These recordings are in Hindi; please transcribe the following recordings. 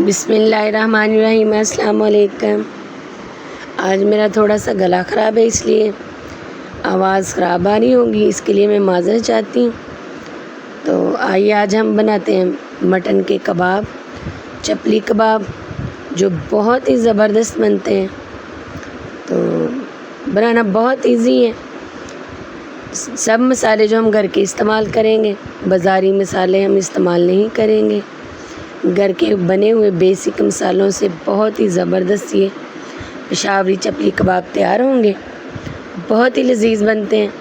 बिस्मिल्लाहिर्रहमानिर्रहीम। अस्सलाम वालेकुम। आज मेरा थोड़ा सा गला ख़राब है, इसलिए आवाज़ ख़राब आ रही होगी, इसके लिए मैं माज़रत चाहती हूँ। तो आइए आज हम बनाते हैं मटन के कबाब, चपली कबाब, जो बहुत ही ज़बरदस्त बनते हैं। तो बनाना बहुत इजी है। सब मसाले जो हम घर के इस्तेमाल करेंगे, बाज़ारी मसाले हम इस्तेमाल नहीं करेंगे। घर के बने हुए बेसिक मसालों से बहुत ही ज़बरदस्त ये पेशावरी चपली कबाब तैयार होंगे। बहुत ही लजीज बनते हैं।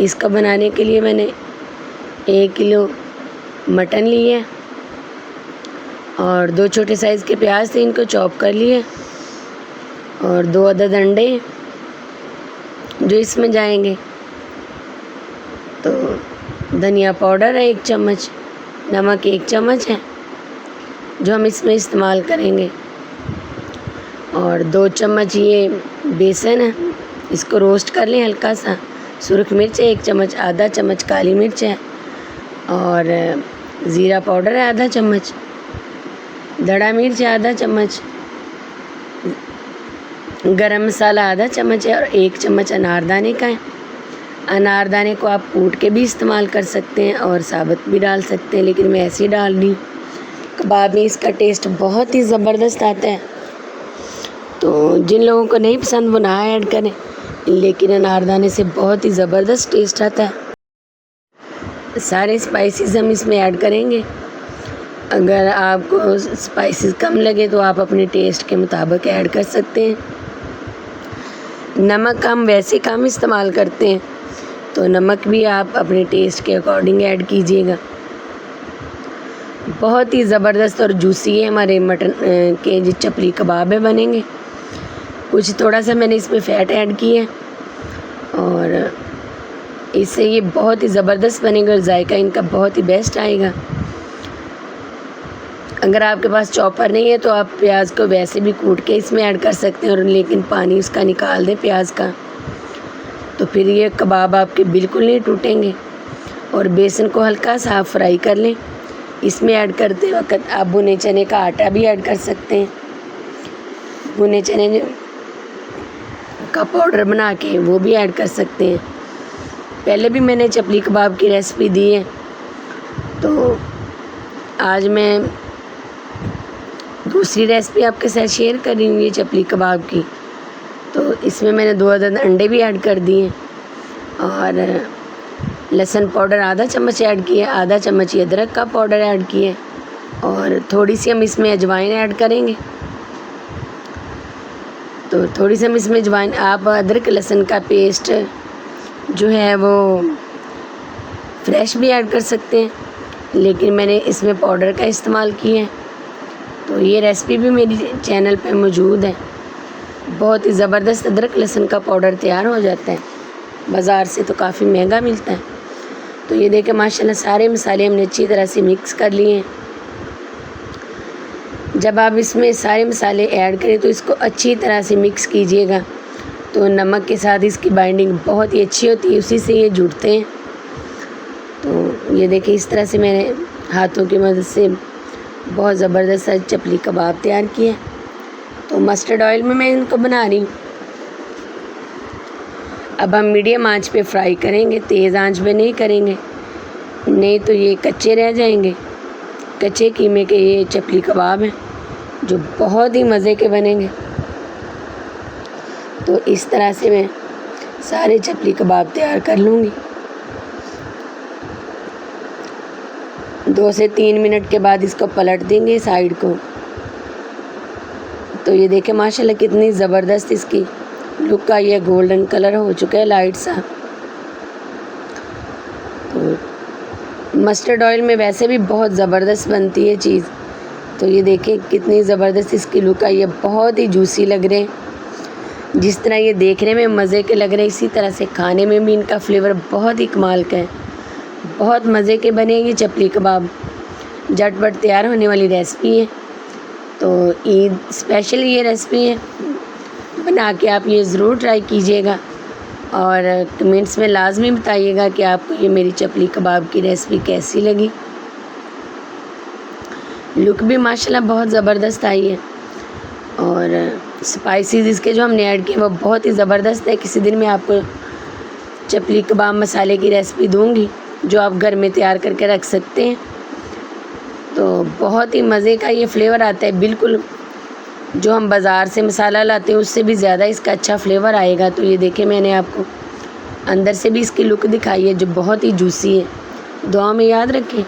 इसको बनाने के लिए मैंने 1 किलो मटन लिए और 2 छोटे साइज़ के प्याज थे, इनको चॉप कर लिए, और 2 अदद अंडे जो इसमें जाएंगे। तो धनिया पाउडर है 1 चम्मच, नमक 1 चम्मच है जो हम इसमें इस्तेमाल करेंगे, और 2 चम्मच ये बेसन है, इसको रोस्ट कर लें हल्का सा। सुरख मिर्च है 1 चम्मच, आधा चम्मच काली मिर्च है, और ज़ीरा पाउडर है आधा चम्मच, धड़ा मिर्च है आधा चम्मच, गरम मसाला आधा चम्मच है, और 1 चम्मच अनारदाने का है। अनारदाने को आप कूट के भी इस्तेमाल कर सकते हैं और साबुत भी डाल सकते हैं, लेकिन मैं ऐसे ही डाल रही हूँ। कबाब में इसका टेस्ट बहुत ही ज़बरदस्त आता है। तो जिन लोगों को नहीं पसंद वो ना ऐड करें, लेकिन अनारदाने से बहुत ही ज़बरदस्त टेस्ट आता है। सारे स्पाइसेस हम इसमें ऐड करेंगे। अगर आपको स्पाइसेस कम लगे तो आप अपने टेस्ट के मुताबिक ऐड कर सकते हैं। नमक हम वैसे कम इस्तेमाल करते हैं, तो नमक भी आप अपने टेस्ट के अकॉर्डिंग ऐड कीजिएगा। बहुत ही ज़बरदस्त और जूसी है हमारे मटन के जो चपली कबाब है बनेंगे। कुछ थोड़ा सा मैंने इसमें फ़ैट ऐड की है, और इससे ये बहुत ही ज़बरदस्त बनेगा और जायका इनका बहुत ही बेस्ट आएगा। अगर आपके पास चॉपर नहीं है तो आप प्याज को वैसे भी कूट के इसमें ऐड कर सकते हैं, और लेकिन पानी उसका निकाल दें प्याज का, तो फिर ये कबाब आपके बिल्कुल नहीं टूटेंगे। और बेसन को हल्का सा आप फ्राई कर लें। इसमें ऐड करते वक्त आप भुने चने का आटा भी ऐड कर सकते हैं। भुने चने का पाउडर बना के वो भी ऐड कर सकते हैं। पहले भी मैंने चपली कबाब की रेसिपी दी है, तो आज मैं दूसरी रेसिपी आपके साथ शेयर कर रही हूँ ये चपली कबाब की। तो इसमें मैंने 2 अदद अंडे भी ऐड कर दिए, और लहसुन पाउडर आधा चम्मच ऐड किया, आधा चम्मच ये अदरक का पाउडर ऐड किए, और थोड़ी सी हम इसमें अजवाइन ऐड करेंगे। तो थोड़ी सी हम इसमें अजवाइन, आप अदरक लहसुन का पेस्ट जो है वो फ्रेश भी ऐड कर सकते हैं, लेकिन मैंने इसमें पाउडर का इस्तेमाल किया है। तो ये रेसिपी भी मेरी चैनल पे मौजूद है। बहुत ही ज़बरदस्त अदरक लहसुन का पाउडर तैयार हो जाता है, बाज़ार से तो काफ़ी महंगा मिलता है। तो ये देखें माशाल्लाह सारे मसाले हमने अच्छी तरह से मिक्स कर लिए हैं। जब आप इसमें सारे मसाले ऐड करें तो इसको अच्छी तरह से मिक्स कीजिएगा, तो नमक के साथ इसकी बाइंडिंग बहुत ही अच्छी होती है, उसी से ये जुड़ते हैं। तो ये देखिए इस तरह से मैंने हाथों की मदद से बहुत ज़बरदस्त चपली कबाब तैयार किए। तो मस्टर्ड ऑयल में मैं इनको बना रही हूँ। अब हम मीडियम आंच पे फ्राई करेंगे, तेज़ आंच पे नहीं करेंगे, नहीं तो ये कच्चे रह जाएंगे। कच्चे कीमे के ये चपली कबाब हैं जो बहुत ही मज़े के बनेंगे। तो इस तरह से मैं सारे चपली कबाब तैयार कर लूँगी। 2 से 3 मिनट के बाद इसको पलट देंगे साइड को। तो ये देखें माशाल्लाह कितनी ज़बरदस्त इसकी लुक का ये गोल्डन कलर हो चुका है लाइट सा। तो मस्टर्ड ऑयल में वैसे भी बहुत ज़बरदस्त बनती है चीज़। तो ये देखें कितनी ज़बरदस्त इसकी लुक आई है, बहुत ही जूसी लग रहे हैं। जिस तरह ये देखने में मज़े के लग रहे हैं, इसी तरह से खाने में भी इनका फ्लेवर बहुत ही कमाल का है। बहुत मज़े के बनेंगे चपली कबाब, झटपट तैयार होने वाली रेसिपी है। तो ईद स्पेशल ये रेसिपी है, बना के आप ये ज़रूर ट्राई कीजिएगा, और कमेंट्स में लाजमी बताइएगा कि आपको ये मेरी चपली कबाब की रेसिपी कैसी लगी। लुक भी माशाल्लाह बहुत ज़बरदस्त आई है। और स्पाइसीज़ इसके जो हमने ऐड किए वो बहुत ही ज़बरदस्त है। किसी दिन मैं आपको चपली कबाब मसाले की रेसिपी दूँगी जो आप घर में तैयार करके रख सकते हैं। तो बहुत ही मज़े का ये फ्लेवर आता है, बिल्कुल जो हम बाज़ार से मसाला लाते हैं उससे भी ज़्यादा इसका अच्छा फ्लेवर आएगा। तो ये देखिए मैंने आपको अंदर से भी इसकी लुक दिखाई है जो बहुत ही जूसी है। दुआ में याद रखें।